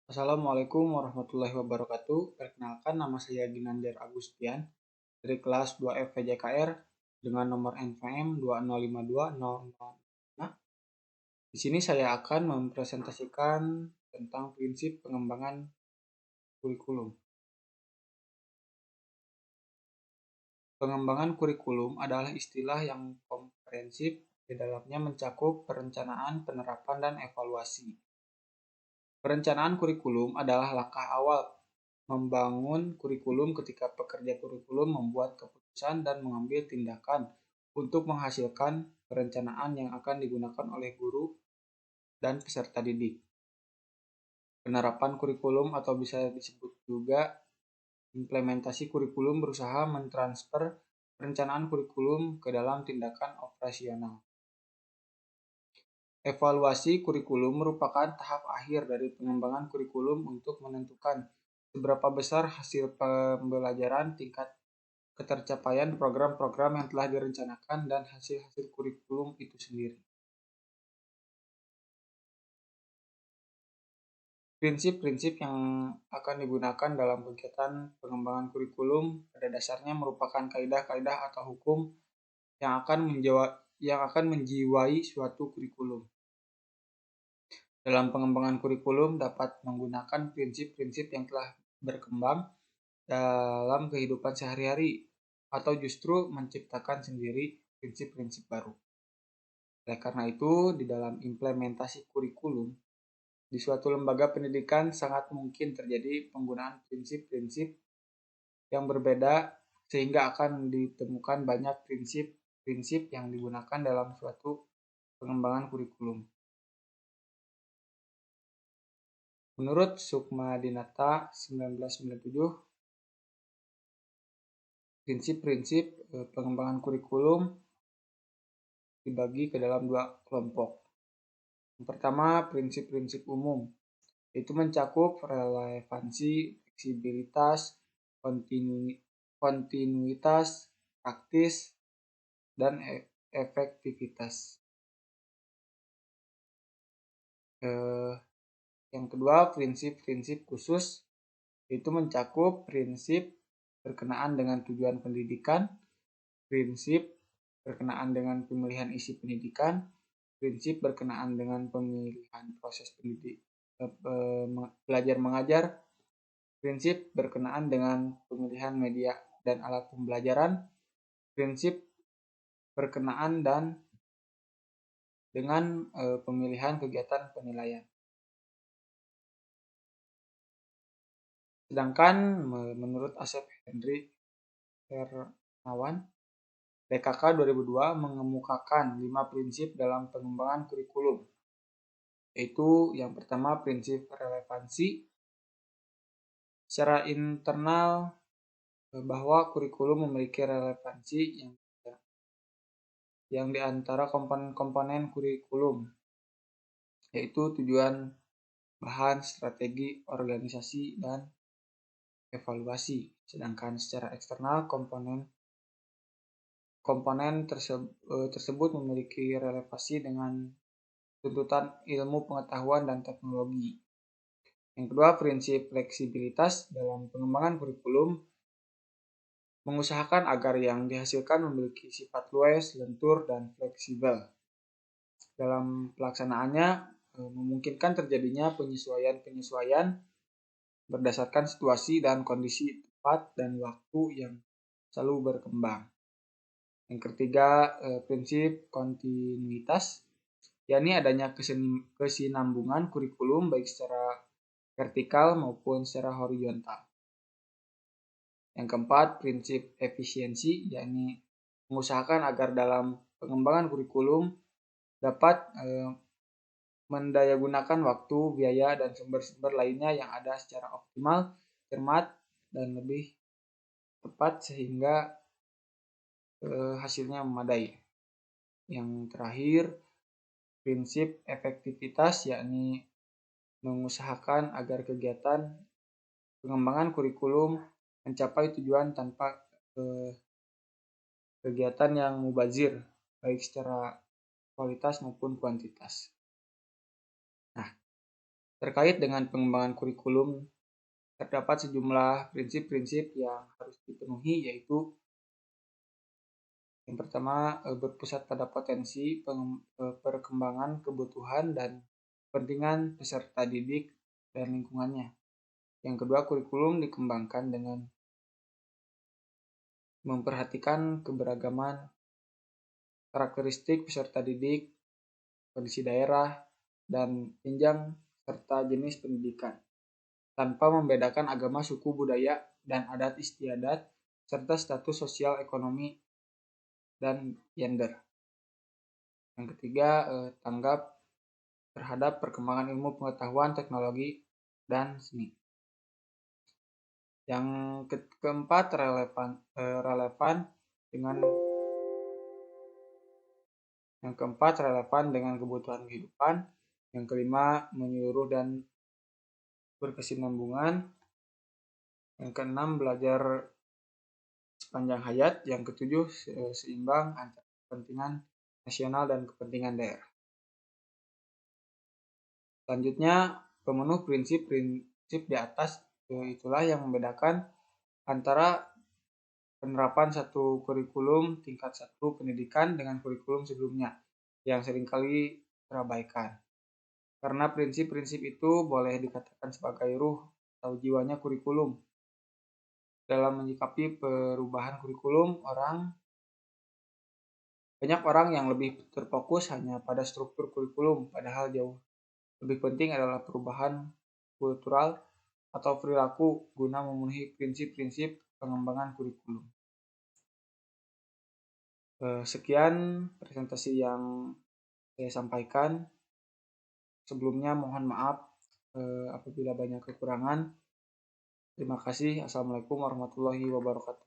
Assalamualaikum warahmatullahi wabarakatuh. Perkenalkan, nama saya Ginanjar Agustian dari kelas 2F PJKR dengan nomor NPM 2052005. Di sini saya akan mempresentasikan tentang prinsip pengembangan kurikulum. Pengembangan kurikulum adalah istilah yang komprehensif, di dalamnya mencakup perencanaan, penerapan, dan evaluasi. Perencanaan kurikulum adalah langkah awal membangun kurikulum ketika pekerja kurikulum membuat keputusan dan mengambil tindakan untuk menghasilkan perencanaan yang akan digunakan oleh guru dan peserta didik. Penerapan kurikulum atau bisa disebut juga implementasi kurikulum berusaha mentransfer perencanaan kurikulum ke dalam tindakan operasional. Evaluasi kurikulum merupakan tahap akhir dari pengembangan kurikulum untuk menentukan seberapa besar hasil pembelajaran, tingkat ketercapaian program-program yang telah direncanakan, dan hasil-hasil kurikulum itu sendiri. Prinsip-prinsip yang akan digunakan dalam kegiatan pengembangan kurikulum pada dasarnya merupakan kaidah-kaidah atau hukum yang akan menjiwai suatu kurikulum. Dalam pengembangan kurikulum dapat menggunakan prinsip-prinsip yang telah berkembang dalam kehidupan sehari-hari atau justru menciptakan sendiri prinsip-prinsip baru. Oleh karena itu, di dalam implementasi kurikulum, di suatu lembaga pendidikan sangat mungkin terjadi penggunaan prinsip-prinsip yang berbeda sehingga akan ditemukan banyak prinsip-prinsip yang digunakan dalam suatu pengembangan kurikulum. Menurut Sukma Dinata 1997, prinsip-prinsip pengembangan kurikulum dibagi ke dalam dua kelompok. Yang pertama, prinsip-prinsip umum, itu mencakup relevansi, fleksibilitas, kontinuitas, praktis, dan efektivitas. Yang kedua, prinsip-prinsip khusus, itu mencakup prinsip berkenaan dengan tujuan pendidikan, prinsip berkenaan dengan pemilihan isi pendidikan, prinsip berkenaan dengan pemilihan proses belajar mengajar, prinsip berkenaan dengan pemilihan media dan alat pembelajaran, prinsip berkenaan dengan pemilihan kegiatan penilaian. Sedangkan menurut Asep Henry Hermawan, PKK 2002 mengemukakan 5 prinsip dalam pengembangan kurikulum, yaitu yang pertama prinsip relevansi. Secara internal, bahwa kurikulum memiliki relevansi yang di antara komponen-komponen kurikulum, yaitu tujuan, bahan, strategi, organisasi, dan evaluasi. Sedangkan secara eksternal, komponen tersebut memiliki relevansi dengan tuntutan ilmu pengetahuan dan teknologi. Yang kedua, prinsip fleksibilitas dalam pengembangan kurikulum mengusahakan agar yang dihasilkan memiliki sifat luas, lentur, dan fleksibel. Dalam pelaksanaannya, memungkinkan terjadinya penyesuaian berdasarkan situasi dan kondisi tempat dan waktu yang selalu berkembang. Yang ketiga, prinsip kontinuitas, yakni adanya kesinambungan kurikulum baik secara vertikal maupun secara horizontal. Yang keempat, prinsip efisiensi, yakni mengusahakan agar dalam pengembangan kurikulum dapat mendayagunakan waktu, biaya, dan sumber-sumber lainnya yang ada secara optimal, cermat, dan lebih tepat sehingga hasilnya memadai. Yang terakhir, prinsip efektivitas, yakni mengusahakan agar kegiatan pengembangan kurikulum mencapai tujuan tanpa kegiatan yang mubazir, baik secara kualitas maupun kuantitas. Nah, Terkait dengan pengembangan kurikulum, terdapat sejumlah prinsip-prinsip yang harus dipenuhi, yaitu yang pertama, berpusat pada potensi perkembangan kebutuhan dan kepentingan peserta didik dan lingkungannya. Yang kedua, kurikulum dikembangkan dengan memperhatikan keberagaman karakteristik peserta didik, kondisi daerah, dan jenjang serta jenis pendidikan, tanpa membedakan agama, suku, budaya, dan adat istiadat, serta status sosial ekonomi dan gender. Yang ketiga, tanggap terhadap perkembangan ilmu pengetahuan, teknologi, dan seni. Yang keempat, relevan dengan kebutuhan kehidupan. Yang kelima, menyeluruh dan berkesinambungan. Yang keenam, belajar sepanjang hayat. Yang ketujuh, seimbang antara kepentingan nasional dan kepentingan daerah. Selanjutnya, pemenuh prinsip-prinsip di atas itulah yang membedakan antara penerapan satu kurikulum tingkat 1 pendidikan dengan kurikulum sebelumnya yang seringkali terabaikan. Karena prinsip-prinsip itu boleh dikatakan sebagai ruh atau jiwanya kurikulum. Dalam menyikapi perubahan kurikulum, banyak orang yang lebih terfokus hanya pada struktur kurikulum, padahal jauh lebih penting adalah perubahan kultural atau perilaku guna memenuhi prinsip-prinsip pengembangan kurikulum. Sekian presentasi yang saya sampaikan. Sebelumnya mohon maaf apabila banyak kekurangan. Terima kasih. Assalamualaikum warahmatullahi wabarakatuh.